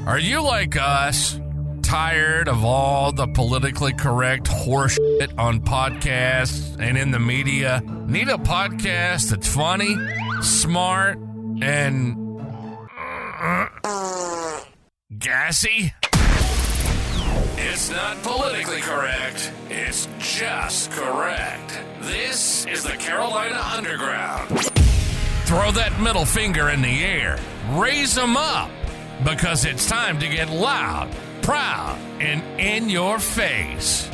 Are you like us? Tired of all the politically correct horseshit on podcasts and in the media? Need a podcast that's funny, smart, and gassy? It's not politically correct. It's just correct. This is the Carolina Underground. Throw that middle finger in the air. Raise them up. Because it's time to get loud, proud, and in your face.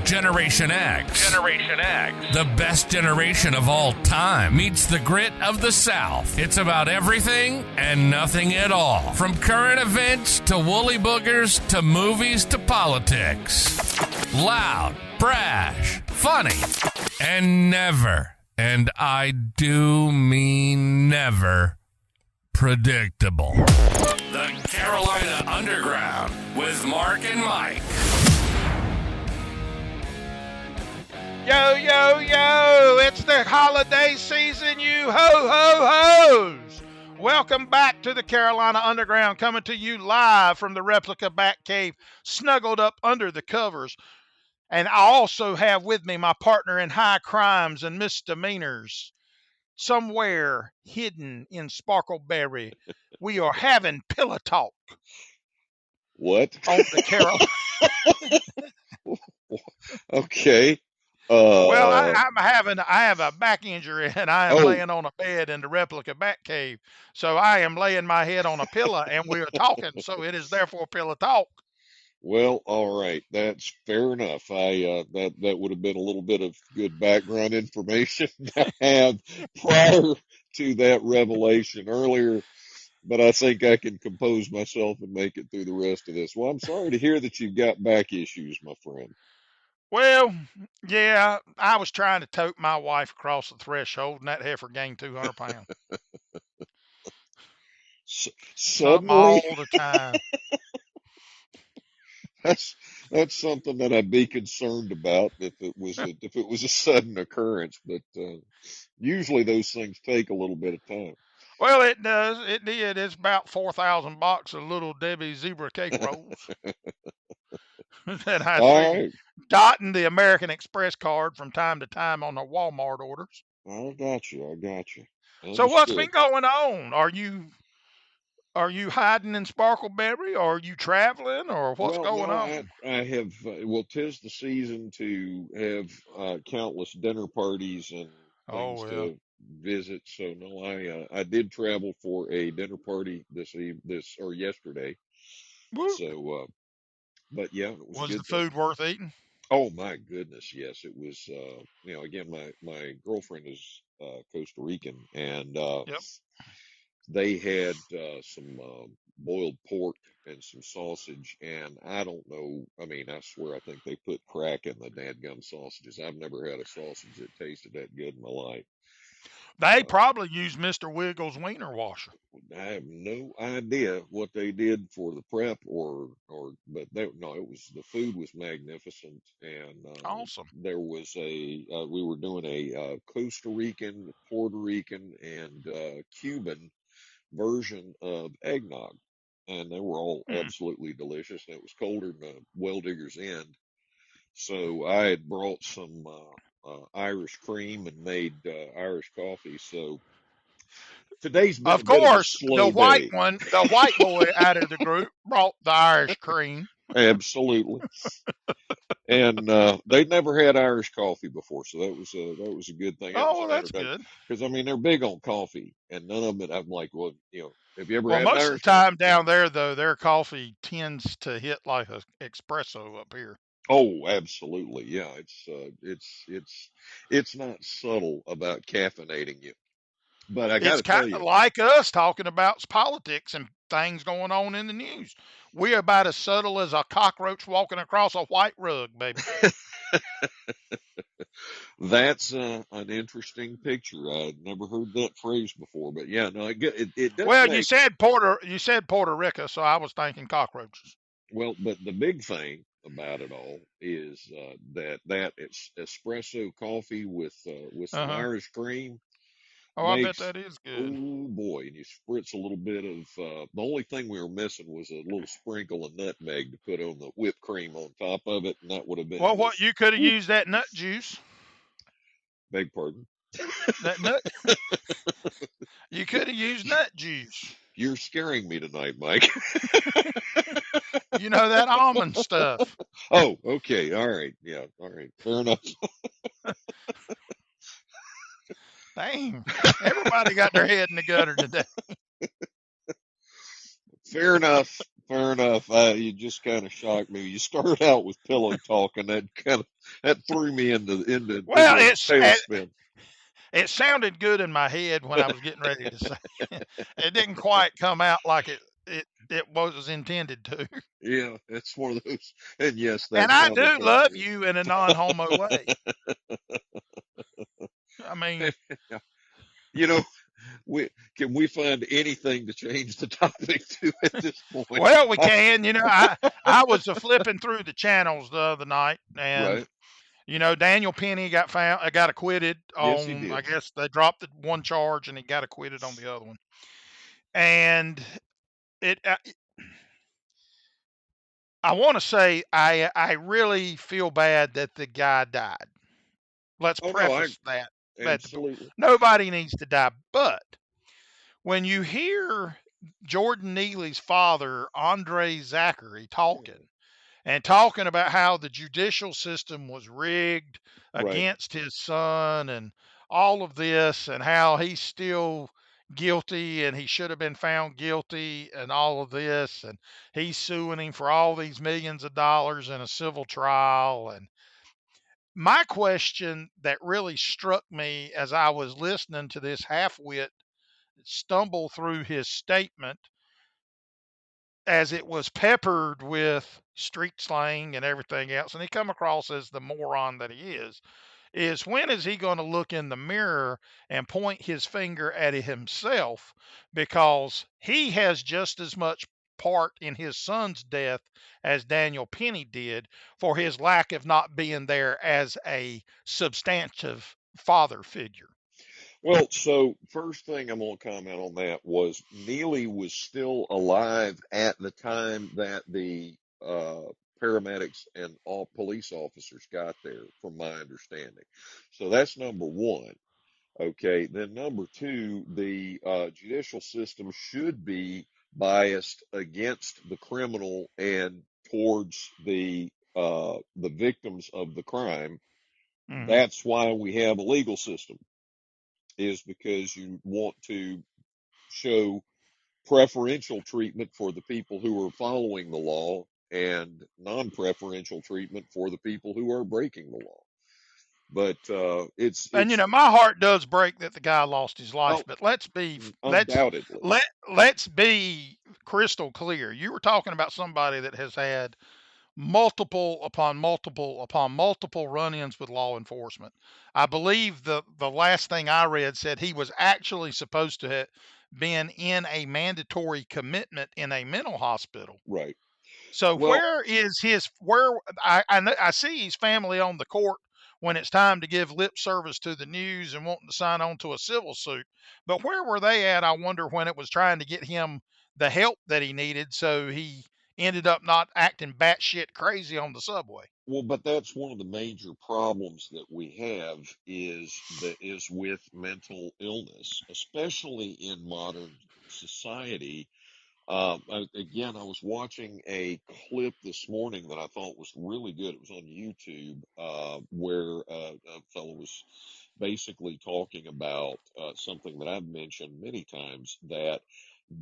Generation X. Generation X. The best generation of all time meets the grit of the South. It's about everything and nothing at all. From current events to woolly boogers to movies to politics. Loud, brash, funny, and never, and I do mean never, predictable. The Carolina Underground with Mark and Mike. Yo, yo, yo, it's the holiday season, you ho-ho-hos. Welcome back to the Carolina Underground, coming to you live from the replica Batcave, snuggled up under the covers. And I also have with me my partner in high crimes and misdemeanors. Somewhere hidden in Sparkleberry, we are having pillow talk. What? On the Carolina. Okay. Well, I have a back injury and I am Oh. laying on a bed in the replica Batcave. So I am laying my head on a pillow and we are talking. So it is therefore pillow talk. Well, all right. That's fair enough. That would have been a little bit of good background information to have prior to that revelation earlier, but I think I can compose myself and make it through the rest of this. Well, I'm sorry to hear that you've got back issues, my friend. Well, yeah, I was trying to tote my wife across the threshold and that heifer gained 200 pounds. Something all Suddenly, the time. that's something that I'd be concerned about if it was a sudden occurrence. But usually those things take a little bit of time. Well, it does. It did. It's about 4,000 boxes of Little Debbie zebra cake rolls that I All see right, dotting the American Express card from time to time on the Walmart orders. I got you. So what's Understood. been going on? Are you hiding in Sparkleberry, or are you traveling, or what's Well, going no, on? I have. Well, 'tis the season to have countless dinner parties and things Oh yeah. to visit. So no, I did travel for a dinner party this or yesterday. Woo. So, but yeah, it was a Was the good thing. food worth eating? Oh my goodness, yes, it was. Again, my girlfriend is Costa Rican, and Yep. they had some boiled pork and some sausage, and I don't know. I mean, I swear, I think they put crack in the dadgum sausages. I've never had a sausage that tasted that good in my life. They probably used Mr. Wiggles wiener washer. I have no idea what they did for the prep but no, the food was magnificent, and Awesome. there was we were doing a Costa Rican, Puerto Rican, and Cuban version of eggnog, and they were all absolutely delicious. And it was colder than a well digger's end, so I had brought some Irish cream and made Irish coffee. So today's been Of a bit of a course, the slow white day. one, the white boy out of the group brought the Irish cream. Absolutely. And they'd never had Irish coffee before, so that was a good thing. That Oh, was well, an that's introduction good. because I mean they're big on coffee, and none of it. I'm like, well, have you ever Well, had an most of the Irish coffee? time down there, though, their coffee tends to hit like a espresso up here. Oh, absolutely, yeah. It's not subtle about caffeinating you, but I got It's to kind tell of you, like us talking about politics and things going on in the news. We're about as subtle as a cockroach walking across a white rug, baby. that's an interesting picture. I'd never heard that phrase before, but yeah, no, it does Well, make. You said Puerto Rico, so I was thinking cockroaches. Well, but the big thing about it all is that it's espresso coffee with some Uh-huh. Irish cream. Oh, I bet makes, that is good. oh boy, and you spritz a little bit of, the only thing we were missing was a little sprinkle of nutmeg to put on the whipped cream on top of it, and that would have been Well, what just, you could have whew, used that nut juice. beg pardon. That nut. You could have used nut juice. You're scaring me tonight, Mike. You know that almond stuff. Oh, okay. All right. Yeah. All right. Fair enough. Dang. Everybody got their head in the gutter today. Fair enough. Fair enough. You just kind of shocked me. You started out with pillow talk, and that threw me into Well, a tailspin. it sounded good in my head when I was getting ready to say. It didn't quite come out like it was intended to. Yeah, it's one of those. And yes, And that I sounded do love terrible. you in a non-homo way. I mean, You know, we can we find anything to change the topic to at this point? well, we can. I was flipping through the channels the other night, and Right. Daniel Penny got acquitted Yes, he on. I did. guess they dropped the one charge, and he got acquitted on the other one. And it, I want to say, I really feel bad that the guy died. Let's Oh no, I preface that. absolutely. Nobody needs to die, but when you hear Jordan Neely's father, Andre Zachary, Mhm. talking about how the judicial system was rigged Right. against his son and all of this, and how he's still guilty and he should have been found guilty and all of this, and he's suing him for all these millions of dollars in a civil trial. And my question that really struck me as I was listening to this halfwit stumble through his statement, as it was peppered with street slang and everything else, and he come across as the moron that he is when is he going to look in the mirror and point his finger at himself, because he has just as much part in his son's death as Daniel Penny did, for his lack of not being there as a substantive father figure. Well, so first thing I'm going to comment on that was Neely was still alive at the time that the paramedics and all police officers got there, from my understanding. So that's number one. Okay, then number two, the judicial system should be biased against the criminal and towards the victims of the crime. Hmm. That's why we have a legal system, is because you want to show preferential treatment for the people who are following the law and non-preferential treatment for the people who are breaking the law. But And it's my heart does break that the guy lost his life, oh, but let's be undoubtedly let's be crystal clear. You were talking about somebody that has had multiple upon multiple upon multiple run-ins with law enforcement. I believe the last thing I read said he was actually supposed to have been in a mandatory commitment in a mental hospital. right. So Well, I see his family on the court when it's time to give lip service to the news and wanting to sign on to a civil suit. But where were they at, I wonder, when it was trying to get him the help that he needed, so he ended up not acting batshit crazy on the subway. well, but that's one of the major problems that we have, is with mental illness, especially in modern society. Again, I was watching a clip this morning that I thought was really good. It was on YouTube, where a fellow was basically talking about something that I've mentioned many times, that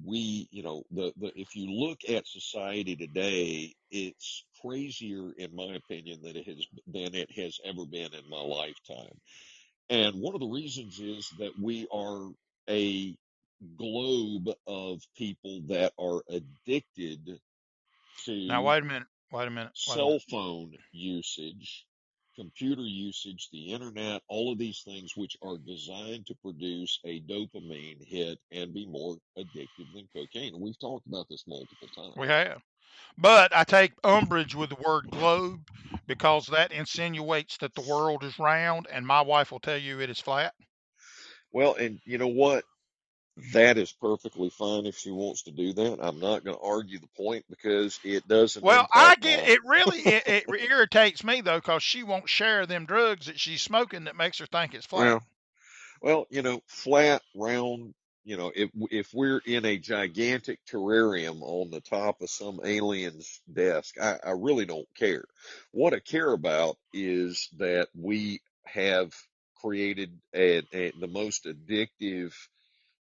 if you look at society today, it's crazier, in my opinion, than it has ever been in my lifetime. And one of the reasons is that we are a globe of people that are addicted Now to wait a minute, wait a minute, wait a cell minute. phone usage, computer usage, the internet, all of these things which are designed to produce a dopamine hit and be more addictive than cocaine. And we've talked about this multiple We times. have. But I take umbrage with the word globe, because that insinuates that the world is round, and my wife will tell you it is flat. Well, and you know what? That is perfectly fine if she wants to do that. I'm not going to argue the point because it doesn't Well, I impact get my. it. Really, it irritates me though, cause she won't share them drugs that she's smoking that makes her think it's flat. Well, well, flat, round. If we're in a gigantic terrarium on the top of some alien's desk, I really don't care. What I care about is that we have created the most addictive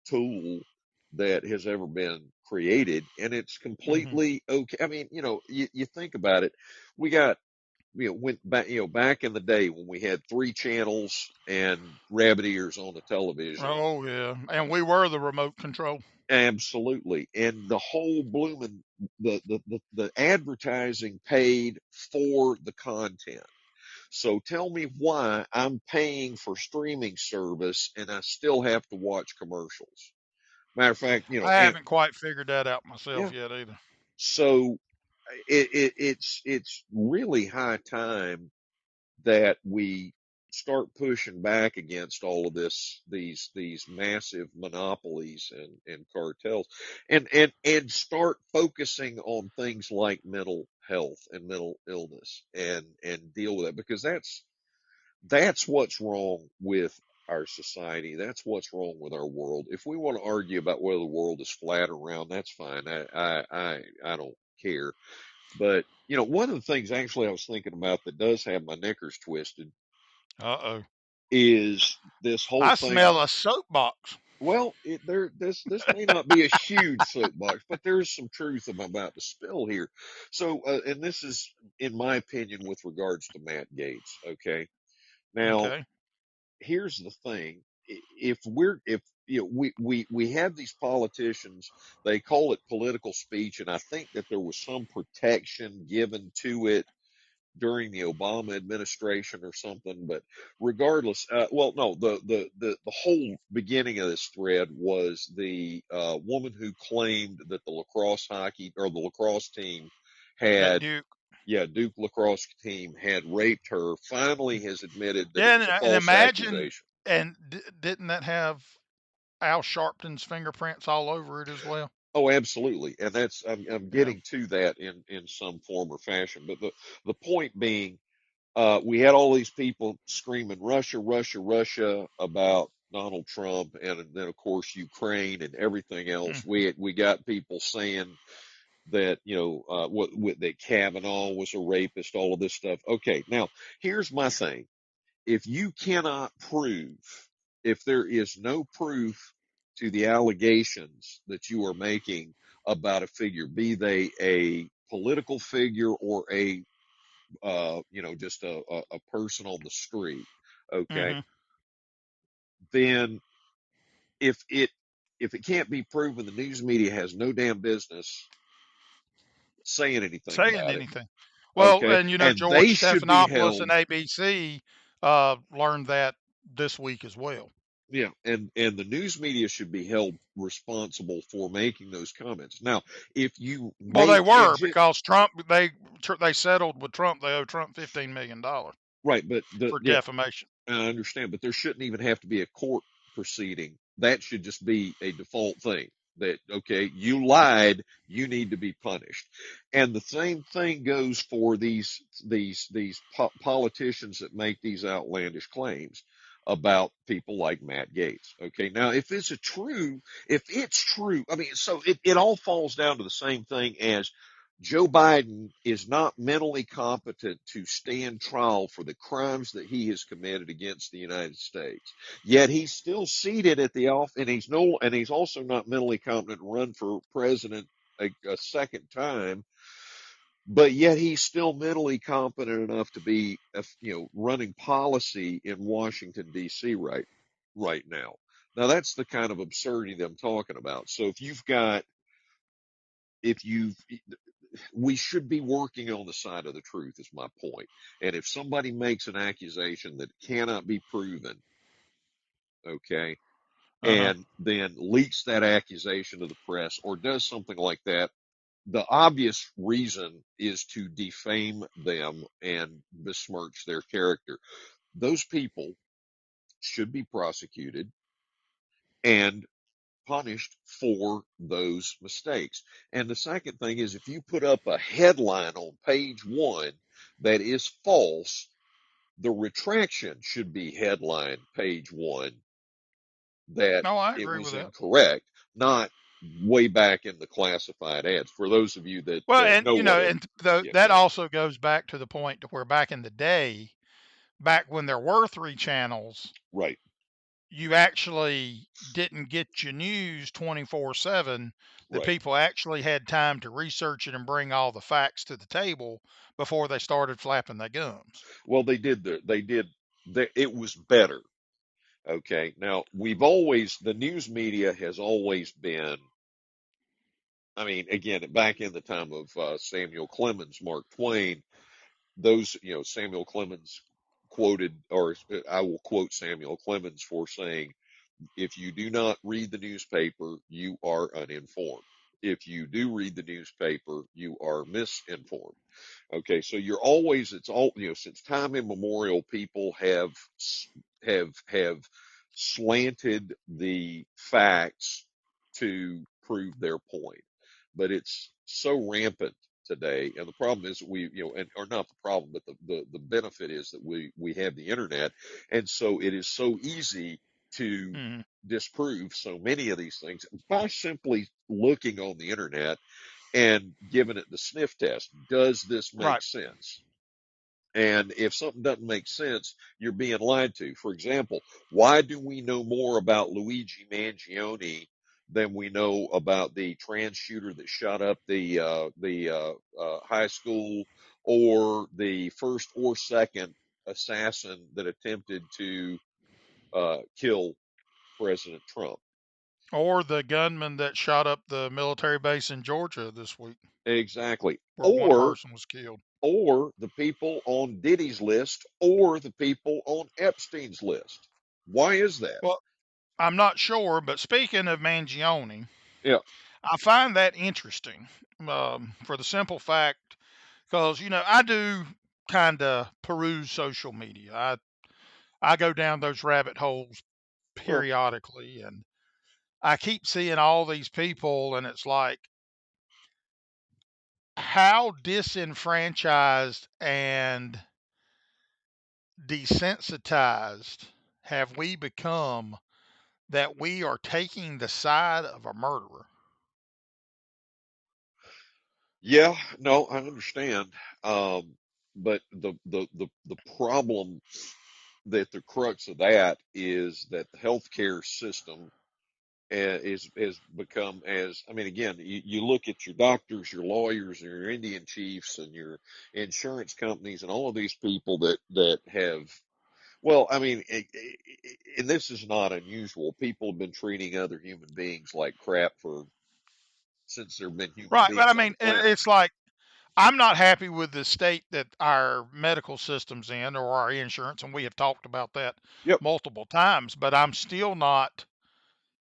tool that has ever been created, and it's Hmm. completely okay. I mean, you think about it. We got, went back, back in the day when we had three channels and rabbit ears on the television. Oh yeah, and we were the remote control. Absolutely. And the whole blooming, the advertising paid for the content. So tell me why I'm paying for streaming service and I still have to watch commercials. Matter of fact, I and haven't quite figured that out myself yeah, yet either. so it's really high time that we start pushing back against all of these massive monopolies and cartels, and start focusing on things like mental health and mental illness and deal with it, because that's what's wrong with our society. That's what's wrong with our world. If we want to argue about whether the world is flat or round, that's fine. I don't care. But one of the things actually I was thinking about that does have my knickers twisted Uh-oh. is this whole I thing. smell a soapbox. Well, this may not be a huge soapbox, but there's some truth I'm about to spill here. So, and this is, in my opinion, with regards to Matt Gaetz. Okay, now Okay. here's the thing: if we have these politicians, they call it political speech, and I think that there was some protection given to it during the Obama administration or something. But regardless, well, no, the whole beginning of this thread was the woman who claimed that the lacrosse hockey or the lacrosse team At had, Duke. yeah, Duke lacrosse team had raped her. Finally, has admitted that it Yeah, was a and false imagine, accusation. and didn't that have Al Sharpton's fingerprints all over it as well? Oh, absolutely, and that's I'm Yeah. getting to that in some form or fashion. But the point being, we had all these people screaming Russia, Russia, Russia about Donald Trump, and then of course Ukraine and everything else. Mm. We got people saying that that Kavanaugh was a rapist, all of this stuff. Okay, now here's my thing: if you cannot prove, if there is no proof to the allegations that you are making about a figure, be they a political figure or a just a person on the street, okay, Hmm. then if it if it can't be proven, the news media has no damn business saying anything Saying about it, anything. Well, okay, and and they George should be Stephanopoulos held. and ABC learned that this week as well. Yeah, and the news media should be held responsible for making those comments. Now, if you Well, they make were because Trump they settled with Trump. They owe Trump $15 million right, but for defamation. I understand, but there shouldn't even have to be a court proceeding. That should just be a default thing that, okay, you lied, you need to be punished. And the same thing goes for these politicians that make these outlandish claims about people like Matt Gaetz. Okay. Now, if it's true, I mean, so it all falls down to the same thing as Joe Biden is not mentally competent to stand trial for the crimes that he has committed against the United States. Yet he's still seated at the office, and he's also not mentally competent to run for president a second time. But yet he's still mentally competent enough to be, running policy in Washington D.C. right now. Now that's the kind of absurdity that I'm talking about. So if you've we should be working on the side of the truth is my point. And if somebody makes an accusation that cannot be proven, okay, Uh huh. and then leaks that accusation to the press or does something like that, the obvious reason is to defame them and besmirch their character. Those people should be prosecuted. and punished for those mistakes. And the second thing is if you put up a headline on page one that is false, the retraction should be headline page one that No, I it agree was with that. incorrect, not way back in the classified ads. For those of you that Well, and know what a, and yeah, that go ahead. also goes back to the point to where back in the day, back when there were three channels, Right, you actually didn't get your news 24/7. The right. people actually had time to research it and bring all the facts to the table before they started flapping their gums. Well, it was better. Okay. Now, the news media has always been, I mean, again, back in the time of Samuel Clemens, Mark Twain, Samuel Clemens quoted, or I will quote Samuel Clemens for saying, if you do not read the newspaper, you are uninformed. If you do read the newspaper, you are misinformed. Okay, so since time immemorial, people have slanted the facts to prove their point, but it's so rampant today, and the problem is that or not the problem, but the benefit is that we have the internet, and so it is so easy to Hmm. disprove so many of these things by simply looking on the internet and giving it the sniff test. Does this make Right. sense? And if something doesn't make sense, you're being lied to. For example, why do we know more about Luigi Mangione than we know about the trans shooter that shot up the high school, or the first or second assassin that attempted to kill President Trump? Or the gunman that shot up the military base in Georgia this week, Exactly. where one person was killed. Or the people on Diddy's list, or the people on Epstein's list. Why is that? Well, I'm not sure, but speaking of Mangione, Yeah, I find that interesting for the simple fact, because I do kind of peruse social media. I go down those rabbit holes well, periodically, and I keep seeing all these people, and it's like, how disenfranchised and desensitized have we become that we are taking the side of a murderer? yeah, no, I understand. Um, but the problem, that the crux of that is that the healthcare system is has become, as I mean, again, you look at your doctors, your lawyers, and your Indian chiefs, and your insurance companies, and all of these people that have. Well, I mean, and this is not unusual. People have been treating other human beings like crap for since there have been human Right. But I beings on mean, the planet. it's like, I'm not happy with the state that our medical system's in, or our insurance, and we have talked about that Yep, multiple times, but I'm still not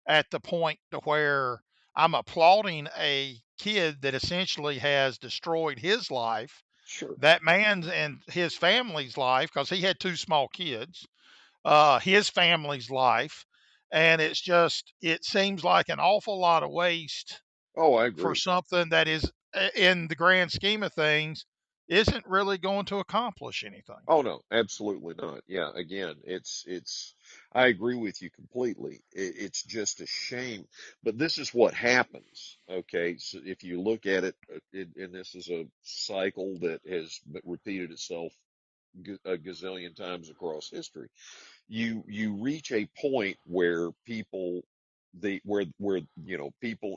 at the point to where I'm applauding a kid that essentially has destroyed his life, sure. that man's and his family's life, because he had two small kids, his family's life. And it seems like an awful lot of waste Oh, I for agree. something that is, in the grand scheme of things, isn't really going to accomplish anything. Oh no, absolutely not. Yeah, again, it's. I agree with you completely. It's just a shame, but this is what happens. Okay, so if you look at it, and this is a cycle that has repeated itself a gazillion times across history. You reach a point where people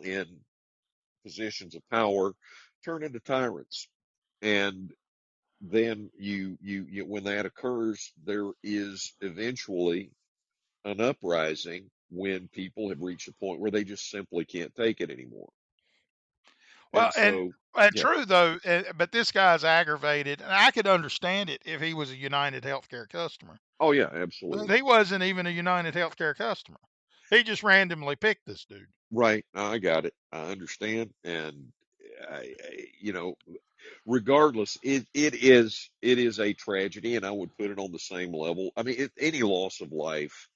in positions of power turn into tyrants, and then when that occurs, there is eventually an uprising when people have reached a point where they just simply can't take it anymore. Well, And and so, yeah, true though, but this guy's aggravated, and I could understand it if he was a United Healthcare customer. oh yeah, But absolutely. he wasn't even a United Healthcare customer. He just randomly picked this dude. Right, I got it. I understand, and regardless, it is a tragedy, and I would put it on the same level. I mean, any loss of life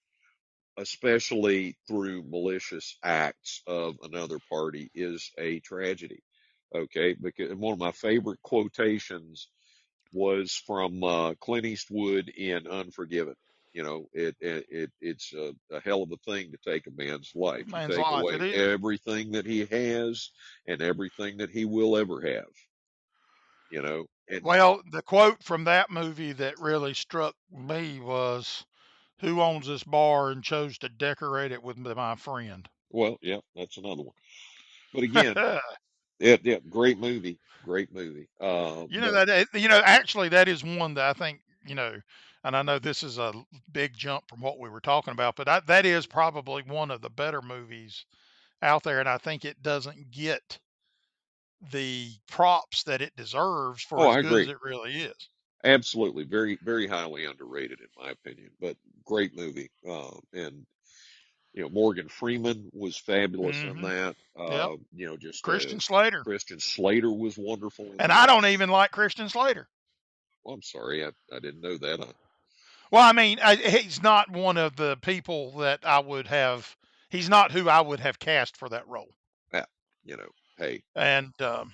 especially through malicious acts of another party, is a tragedy. Okay, because one of my favorite quotations was from Clint Eastwood in Unforgiven. You know, it's a hell of a thing to take a man's life. You Man's take life. It away is. everything that he has and everything that he will ever have. You know, and Well, the quote from that movie that really struck me was, "Who owns this bar and chose to decorate it with my friend?" well, yeah, that's another one. But again, yeah, great movie, great movie. But Actually, that is one that I think, and I know this is a big jump from what we were talking about, but that is probably one of the better movies out there, and I think it doesn't get the props that it deserves for oh, as I good as agree. it really is. Absolutely, very, very highly underrated in my opinion, but great movie. And Morgan Freeman was fabulous in Hmm. that. Yep. Just Christian Slater. Christian Slater was wonderful in And I that. don't even like Christian Slater. Well, I'm sorry, I didn't know that. Well, I mean, he's not one of the people that I would have. He's not who I would have cast for that role. Yeah, hey, And but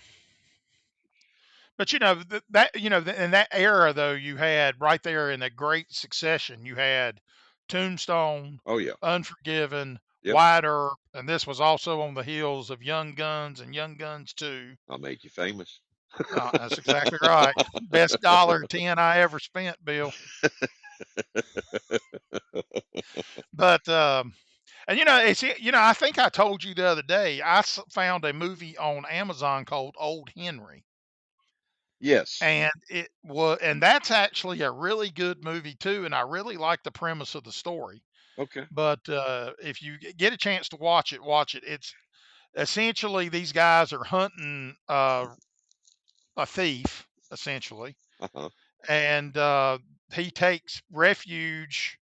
that in that era though, you had right there in the great succession, you had Tombstone, oh yeah, Unforgiven, yep, Wyatt Earp, and this was also on the heels of Young Guns and Young Guns 2. I'll make you famous. That's exactly right. Best dollar 10 I ever spent, Bill. But and I think I told you the other day I found a movie on Amazon called Old Henry, Yes, and that's actually a really good movie too, and I really like the premise of the story. okay, But if you get a chance to watch it, watch it. It's essentially these guys are hunting a thief, essentially, uh-huh, and he takes refuge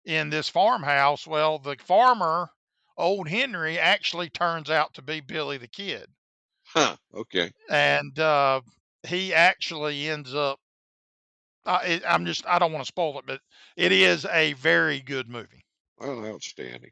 in this farmhouse. Well, the farmer, Old Henry, actually turns out to be Billy the Kid, huh, okay, and he actually ends up. I don't want to spoil it, but it is a very good movie. well, outstanding.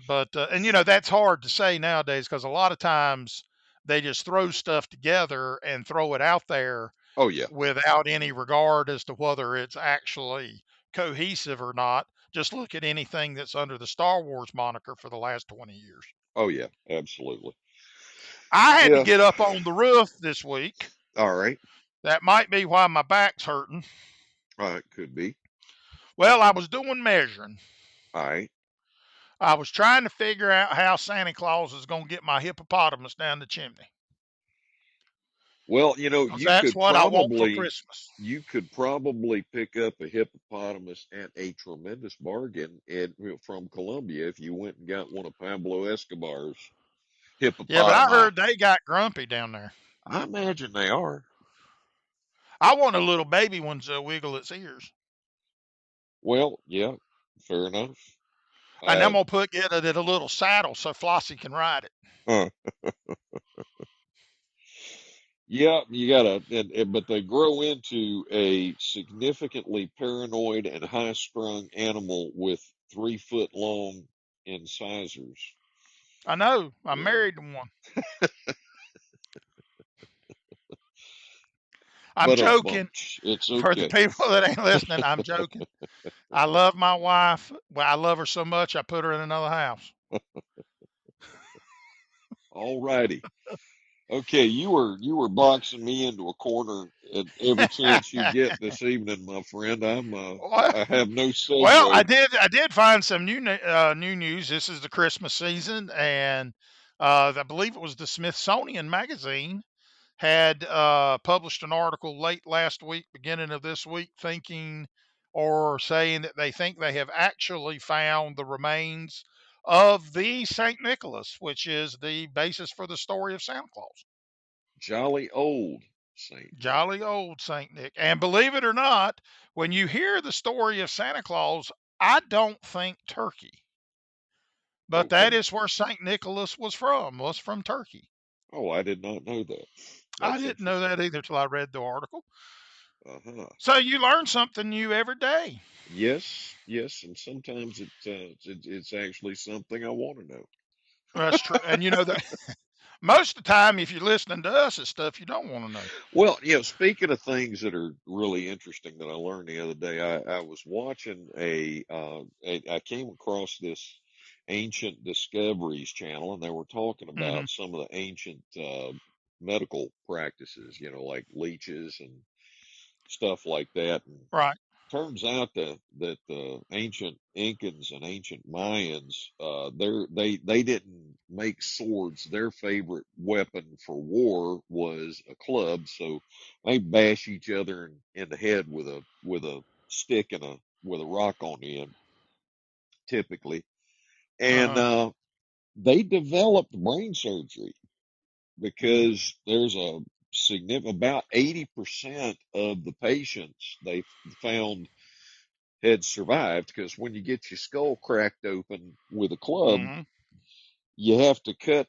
But and that's hard to say nowadays because a lot of times they just throw stuff together and throw it out there Oh yeah, without any regard as to whether it's actually cohesive or not. Just look at anything that's under the Star Wars moniker for the last 20 years. oh yeah, absolutely. I had to Yeah, get up on the roof this week. all right, That might be why my back's hurting. all right, could be, Well, I was doing measuring. all right. I was trying to figure out how Santa Claus is going to get my hippopotamus down the chimney. Well, 'Cause that's what I want for Christmas. you could probably pick up a hippopotamus at a tremendous bargain from Colombia if you went and got one of Pablo Escobar's Yeah, but I hippopotami. heard they got grumpy down there. I imagine they are. I want a little baby one to wiggle its ears. Well, yeah, fair enough. And I'm Uh, going to get it in a little saddle so Flossie can ride it. huh. Yeah, you gotta, but they grow into a significantly paranoid and high-strung animal with 3 foot long incisors. I know. I'm Yeah, married to one. I'm but joking. it's For the okay. people that ain't listening, I'm joking. I love my wife. Well, I love her so much, I put her in another house. All righty. Okay, you were boxing me into a corner at every chance you get this evening, my friend. Well, I have no well, I segue. did. I did find some new news. This is the Christmas season, and I believe it was the Smithsonian Magazine had published an article late last week, beginning of this week, thinking or saying that they think they have actually found the remains of the Saint Nicholas, which is the basis for the story of Santa Claus. Jolly old Saint Nick. Jolly old Saint Nick. And believe it or not, when you hear the story of Santa Claus, I don't think Turkey. But that Okay. is where Saint Nicholas was from Turkey. Oh, I did not know that. I That's didn't know interesting. that either till I read the article. Uh-huh. So you learn something new every day. Yes, yes, and sometimes it's actually something I want to know. That's true. And you know that most of the time, if you're listening to us, it's stuff you don't want to know. Well, speaking of things that are really interesting that I learned the other day, I was watching I came across this Ancient Discoveries channel, and they were talking Hmm. about some of the ancient medical practices, like leeches and stuff like that. And Right. turns out that the ancient Incans and ancient Mayans, they didn't make swords. Their favorite weapon for war was a club. So they bash each other in the head with a stick and a with a rock on the end, typically. And Uh-huh. they developed brain surgery because there's a significant about 80% of the patients they found had survived, because when you get your skull cracked open with a club, Hmm. you have to cut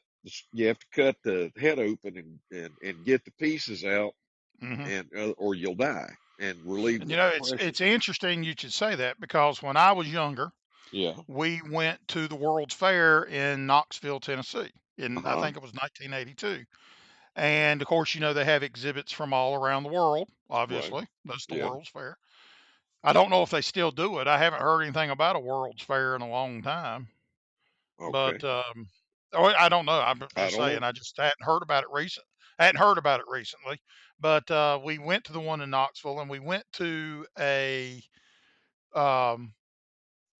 the head open and get the pieces out, Hmm. and or you'll die and relieve And the you know, pressure. it's interesting you should say that because when I was younger, Yeah. we went to the World's Fair in Knoxville, Tennessee, Uh in I huh. think it was 1982. And of course, you know, they have exhibits from all around the world. Right. Obviously, that's the Yeah. World's Fair. I don't know if they still do it. I haven't heard anything about a World's Fair in a long time. Okay. But I don't know. I'm I just don't saying. know. I just hadn't heard about it recent. Hadn't heard about it recently. But we went to the one in Knoxville, and we went to a um,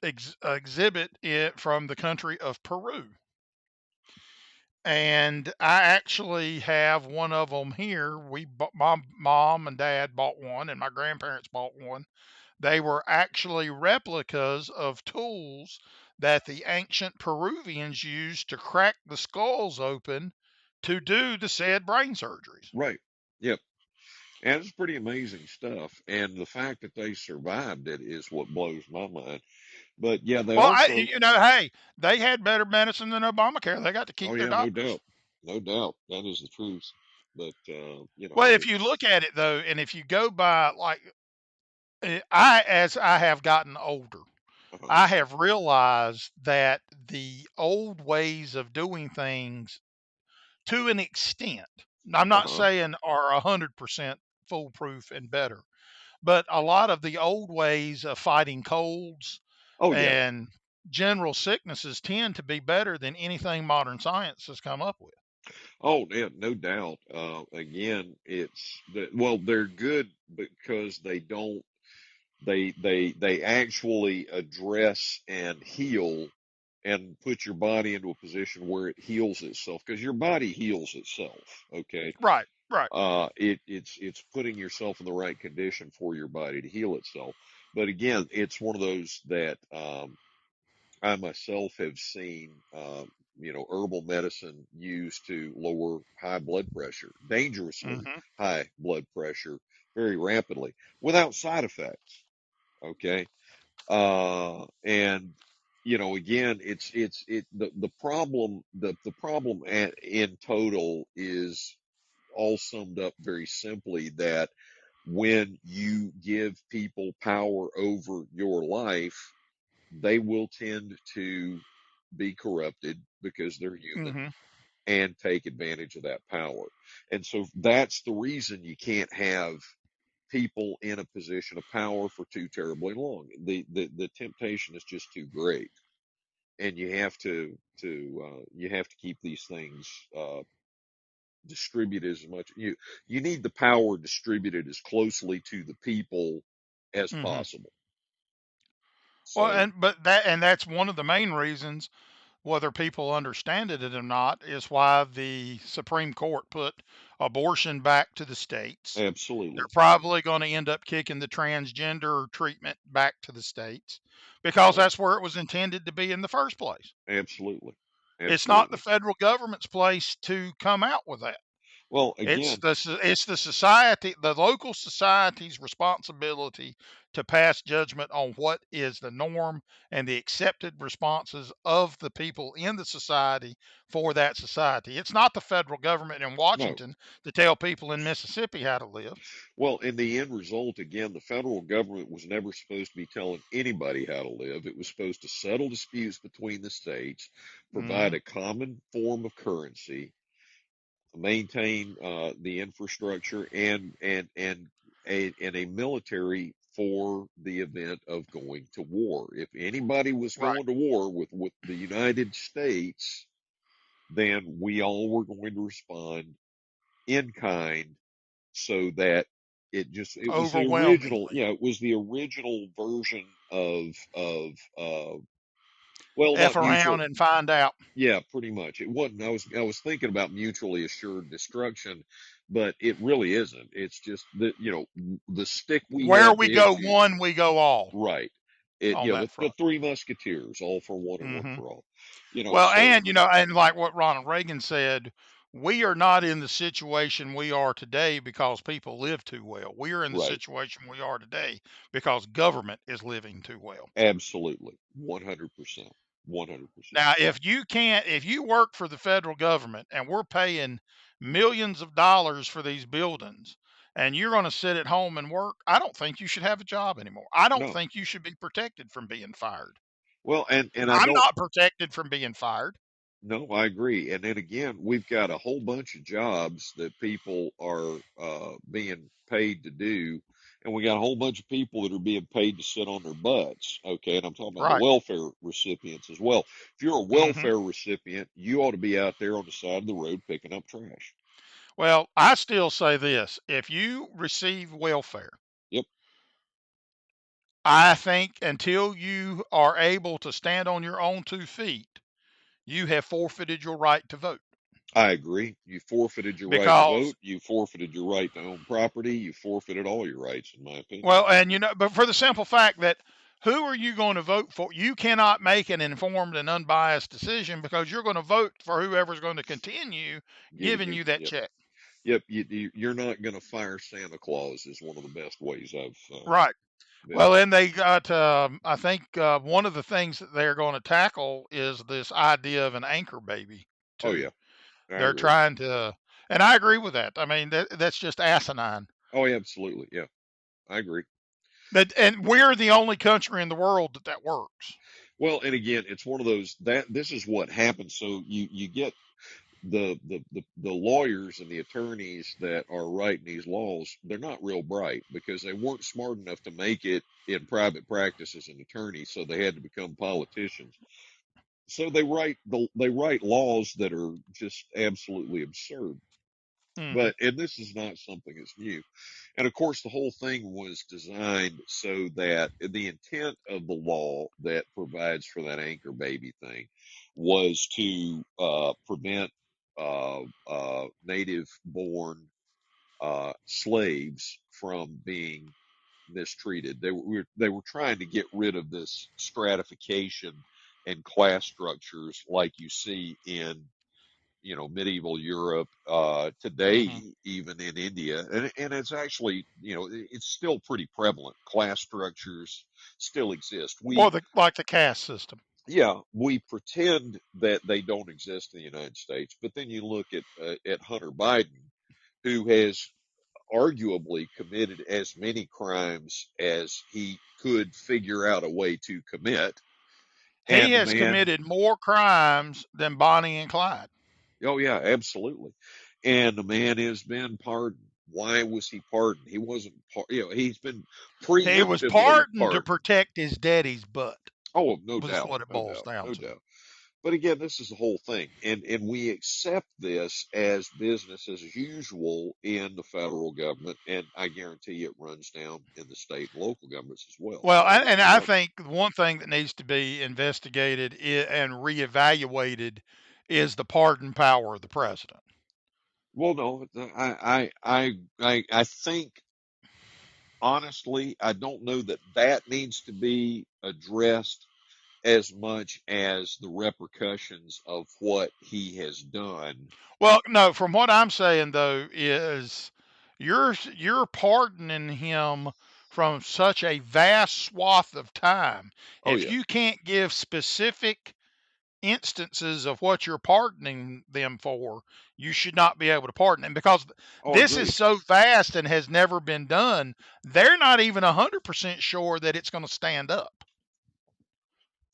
exhibit from the country of Peru. And I actually have one of them here. My mom and dad bought one, and my grandparents bought one. They were actually replicas of tools that the ancient Peruvians used to crack the skulls open to do the said brain surgeries. Right. Yep. And it's pretty amazing stuff. And the fact that they survived it is what blows my mind. But yeah, they Well, also. you know, hey, they had better medicine than Obamacare. They got to Oh keep their yeah, no doctors. doubt. No doubt. That is the truth. But Well, if you it's. look at it though, and if you go by like as I have gotten older, Uh-huh. I have realized that the old ways of doing things to an extent, I'm not Uh-huh. saying are 100% foolproof and better, but a lot of the old ways of fighting colds Oh yeah. and general sicknesses tend to be better than anything modern science has come up with. Oh yeah, no doubt. Again, they're good because they actually address and heal and put your body into a position where it heals itself, because your body heals itself. Okay. Right, right. It's putting yourself in the right condition for your body to heal itself. But again, it's one of those that I myself have seen, herbal medicine used to lower high blood pressure, dangerously Hmm. high blood pressure, very rapidly without side effects. Okay. And again, the problem in total is all summed up very simply, that when you give people power over your life, they will tend to be corrupted because they're human Hmm. and take advantage of that power. And so that's the reason you can't have people in a position of power for too terribly long. The temptation is just too great, and you have to keep these things distributed as much. You need the power distributed as closely to the people as Hmm. possible. Well, So and that's one of the main reasons, whether people understand it or not, is why the Supreme Court put abortion back to the states. They're absolutely, probably going to end up kicking the transgender treatment back to the states because right, that's where it was intended to be in the first place. absolutely, It's not the absolutely. federal government's place to come out with that. Well, It's again, the society, the local society's responsibility to pass judgment on what is the norm and the accepted responses of the people in the society for that society. It's not the federal government in no. Washington to tell people in Mississippi how to live. Well, in the end result, again, the federal government was never supposed to be telling anybody how to live. It was supposed to settle disputes between the states, provide Hmm. a common form of currency, maintain the infrastructure, and a military for the event of going to war. If anybody was Right. going to war with the United States, then we all were going to respond in kind, so that it was the original, Overwhelmingly. it was the original version of well, F not around mutual, and find out. yeah, pretty much. It wasn't. I was thinking about mutually assured destruction, but it really isn't. It's just that, the stick we Where have we to hit go you. one, we go all Right. It, on that the front. three musketeers, all for one and one Hmm. for all. Well, So and and like what Ronald Reagan said, we are not in the situation we are today because people live too well. We are in the right. situation we are today because government is living too well. Absolutely. 100%. 100%. Now, if you work for the federal government and we're paying millions of dollars for these buildings and you're going to sit at home and work, I don't think you should have a job anymore. I don't No. think you should be protected from being fired. Well, and I I'm don't. not protected from being fired. No, I agree. And then again, we've got a whole bunch of jobs that people are being paid to do, and we got a whole bunch of people that are being paid to sit on their butts. Okay, and I'm talking about the Right. welfare recipients as well. If you're a Hmm. welfare recipient, you ought to be out there on the side of the road picking up trash. Well, I still say this: if you receive welfare, Yep, I think until you are able to stand on your own 2 feet, you have forfeited your right to vote. I agree. You forfeited your right to Because, vote. You forfeited your right to own property. You forfeited all your rights, in my opinion. well, and but for the simple fact that who are you going to vote for? You cannot make an informed and unbiased decision because you're going to vote for whoever's going to continue Giving giving you, you that yep, check. yep. You're not going to fire Santa Claus is one of the best ways I've Right. been. Well, then they got, I think one of the things that they're going to tackle is this idea of an anchor baby, Oh too. yeah, I They're agree. trying to, and I agree with that. I mean, that's just asinine. Oh yeah, absolutely. Yeah, I agree. And we're the only country in the world that works. Well, and again, it's one of those that this is what happens. So you get the lawyers and the attorneys that are writing these laws. They're not real bright because they weren't smart enough to make it in private practice as an attorney, so they had to become politicians. So they write laws that are just absolutely absurd. Hmm. And this is not something that's new. And of course, the whole thing was designed so that the intent of the law that provides for that anchor baby thing was to prevent native born slaves from being mistreated. They were trying to get rid of this stratification and class structures like you see in medieval Europe, today, Hmm. even in India, and it's actually, it's still pretty prevalent. Class structures still exist. Well, like the caste system. Yeah, we pretend that they don't exist in the United States, but then you look at Hunter Biden, who has arguably committed as many crimes as he could figure out a way to commit, He and the has man. committed more crimes than Bonnie and Clyde. Oh yeah, absolutely. And the man has been pardoned. Why was he pardoned? He wasn't, he's been He was preemptively pardoned to pardoned. protect his daddy's butt, Oh, no was doubt, what it no boils doubt, down no to. doubt. But again, this is the whole thing, and we accept this as business as usual in the federal government, and I guarantee it runs down in the state and local governments as well. Well, So and you're I right. think one thing that needs to be investigated and reevaluated is the pardon power of the president. Well, no, I think honestly, I don't know that that needs to be addressed as much as the repercussions of what he has done. Well, no, from what I'm saying though is you're pardoning him from such a vast swath of time. Oh If yeah. you can't give specific instances of what you're pardoning them for, you should not be able to pardon them because Oh, this is agreed. so vast and has never been done. They're not even 100% sure that it's going to stand up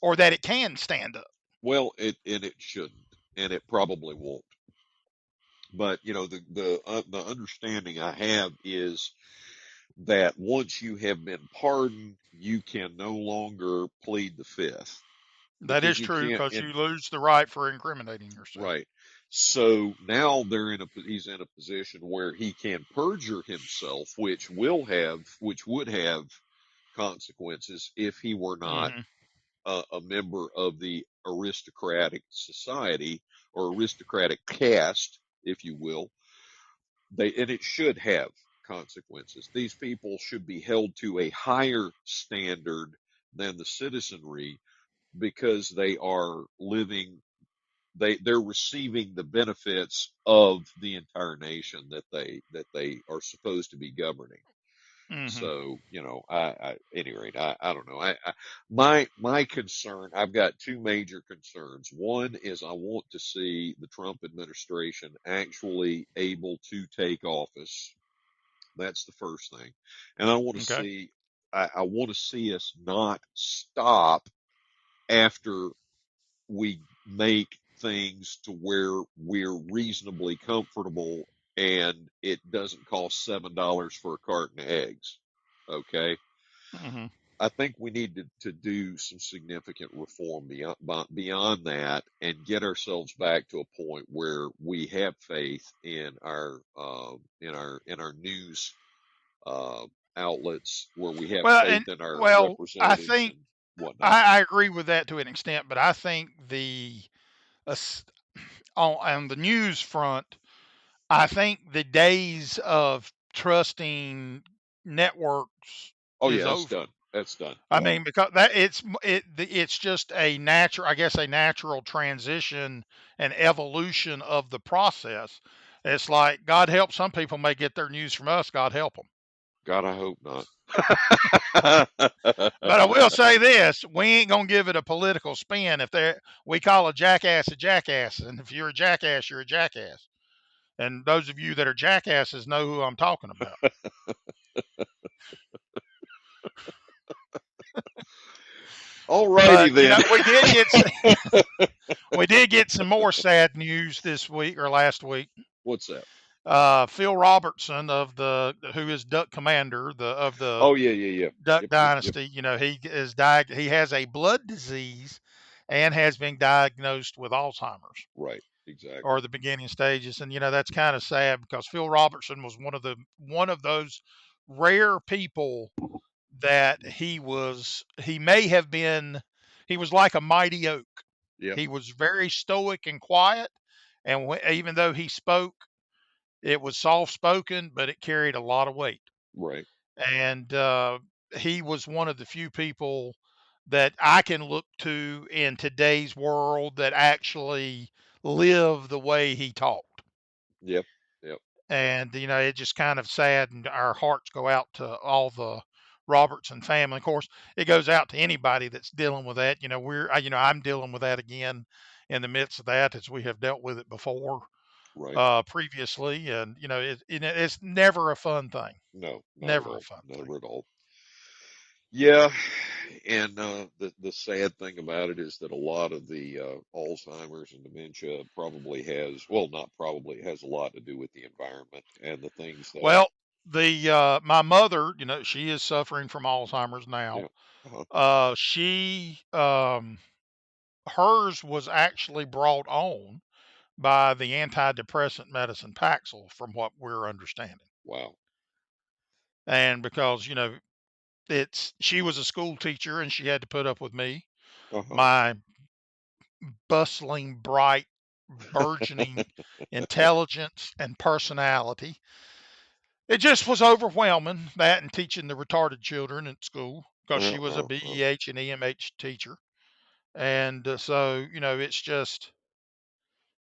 or that it can stand up. Well, it shouldn't, and it probably won't. But the understanding I have is that once you have been pardoned, you can no longer plead the fifth That because is you true can't. because And you lose the right for incriminating yourself. right. So now he's in a position where he can perjure himself, which would have consequences if he were not Hmm. a member of the aristocratic society or aristocratic caste, if you will. And it should have consequences. These people should be held to a higher standard than the citizenry because they are living they're receiving the benefits of the entire nation that they are supposed to be governing. Hmm. So, at any rate, I don't know. My concern, I've got two major concerns. One is I want to see the Trump administration actually able to take office. That's the first thing. And Okay. I want to see us not stop after we make things to where we're reasonably comfortable and it doesn't cost $7 for a carton of eggs. Okay. Hmm. I think we need to do some significant reform beyond that and get ourselves back to a point where we have faith in our news uh, outlets, where we have Well, faith and in our well, I representatives think and whatnot. I agree with that to an extent, but I think uh, on the news front, I think the days of trusting networks Oh is yeah, that's over. done. That's done. I mean, because it's just a natural, I guess, a natural transition and evolution of the process. It's like God help some people may get their news from us. God help them. God, I hope not. But I will say this: we ain't gonna give it a political spin. If we call a jackass, and if you're a jackass, you're a jackass. And those of you that are jackasses know who I'm talking about. Alrighty But then. we did get some more sad news this week or last week. What's that? Phil Robertson who is Duck Commander of the Oh yeah, yeah, yeah. Duck Yep, yep, yep. Dynasty. He is died. He has a blood disease and has been diagnosed with Alzheimer's Right. Exactly. or the beginning stages. And that's kind of sad because Phil Robertson was one of those rare people that he may have been he was like a mighty oak. Yep. He was very stoic and quiet, and even though he spoke, it was soft spoken, but it carried a lot of weight. Right. And he was one of the few people that I can look to in today's world that actually live the way he talked. Yep. Yep. And it just kind of sad, and our hearts go out to all the Robertson family. Of course, it goes out to anybody that's dealing with that. I'm dealing with that again in the midst of that, as we have dealt with it before Right. previously, and it's never a fun thing. No, not at Never a all. fun thing. Never at all. Yeah, and the sad thing about it is that a lot of the Alzheimer's and dementia probably has, well, not probably, it has a lot to do with the environment and the things that, Well, the my mother, she is suffering from Alzheimer's now. yeah, uh She hers was actually brought on by the antidepressant medicine Paxil, from what we're understanding. wow, And because it's she was a school teacher and she had to put up with me, uh-huh, my bustling, bright, burgeoning intelligence and personality. It just was overwhelming, that and teaching the retarded children at school because she was a uh. BEH and EMH teacher. And so, it's just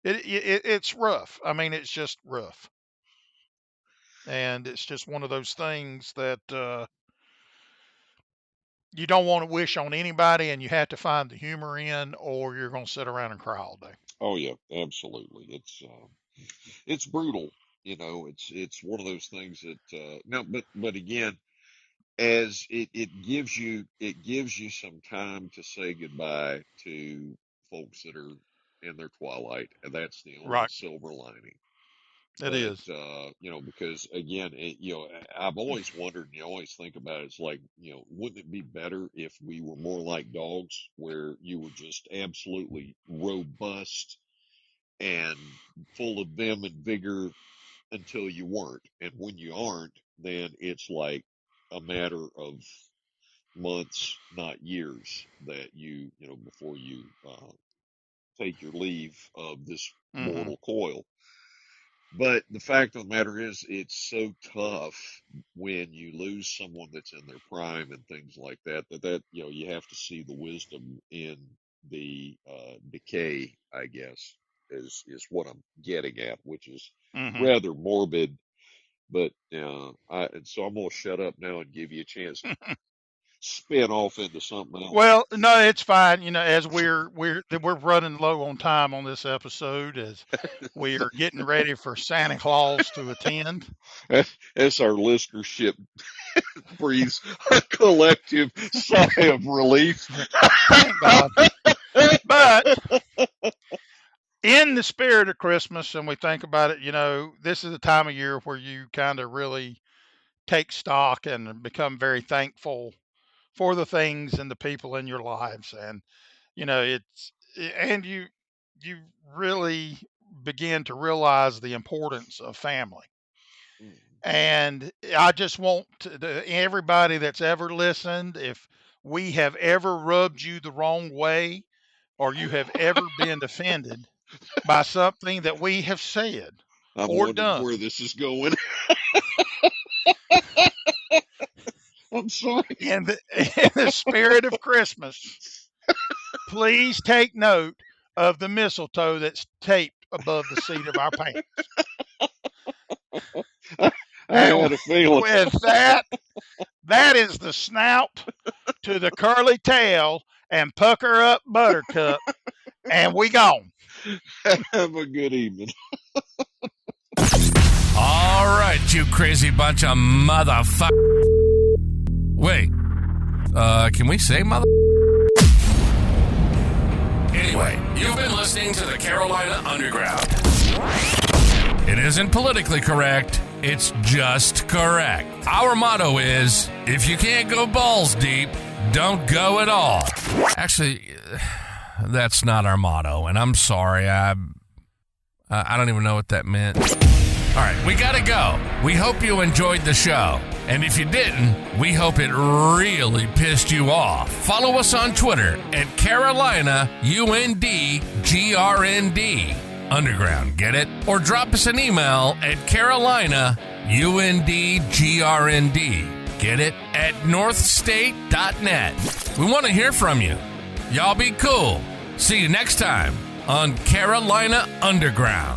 it's rough. I mean, it's just rough, and it's just one of those things that you don't want to wish on anybody, and you have to find the humor in, or you're going to sit around and cry all day. Oh yeah, absolutely. It's brutal. It's one of those things that no, but again, as it gives you some time to say goodbye to folks that are in their twilight, and that's the only Right. silver lining. It But is. because again, I've always wondered, and you always think about it, it's like, wouldn't it be better if we were more like dogs, where you were just absolutely robust and full of vim and vigor until you weren't, and when you aren't, then it's like a matter of months, not years, that before you take your leave of this Hmm. mortal coil. But the fact of the matter is, it's so tough when you lose someone that's in their prime and things like that, you have to see the wisdom in the decay, I guess, is what I'm getting at, which is Hmm. rather morbid. But and so I'm gonna shut up now and give you a chance to spin off into something else. Well, no, it's fine. As we're running low on time on this episode, as we are getting ready for Santa Claus to attend. As our listenership breathes a collective sigh of relief. Thank God. But in the spirit of Christmas, and we think about it, this is the time of year where you kind of really take stock and become very thankful for the things and the people in your lives. And, and you really begin to realize the importance of family. And I just want everybody that's ever listened, if we have ever rubbed you the wrong way, or you have ever been offended by something that we have said I'm or wondering done where this is going. I'm sorry. in the spirit of Christmas, please take note of the mistletoe that's taped above the seat of our pants. I And had a feeling. with that is the snout to the curly tail and pucker up buttercup, and we gone. Have a good evening. All right, you crazy bunch of motherfuckers. Wait, can we say mother? Anyway, you've been listening to the Carolina Underground. It isn't politically correct, it's just correct. Our motto is, if you can't go balls deep, don't go at all. Actually, that's not our motto, and I'm sorry, I don't even know what that meant. All right, we gotta go. We hope you enjoyed the show. And if you didn't, we hope it really pissed you off. Follow us on Twitter at Carolina UNDGRND. Underground, get it? Or drop us an email at Carolina UNDGRND. Get it? At northstate.net. We want to hear from you. Y'all be cool. See you next time on Carolina Underground.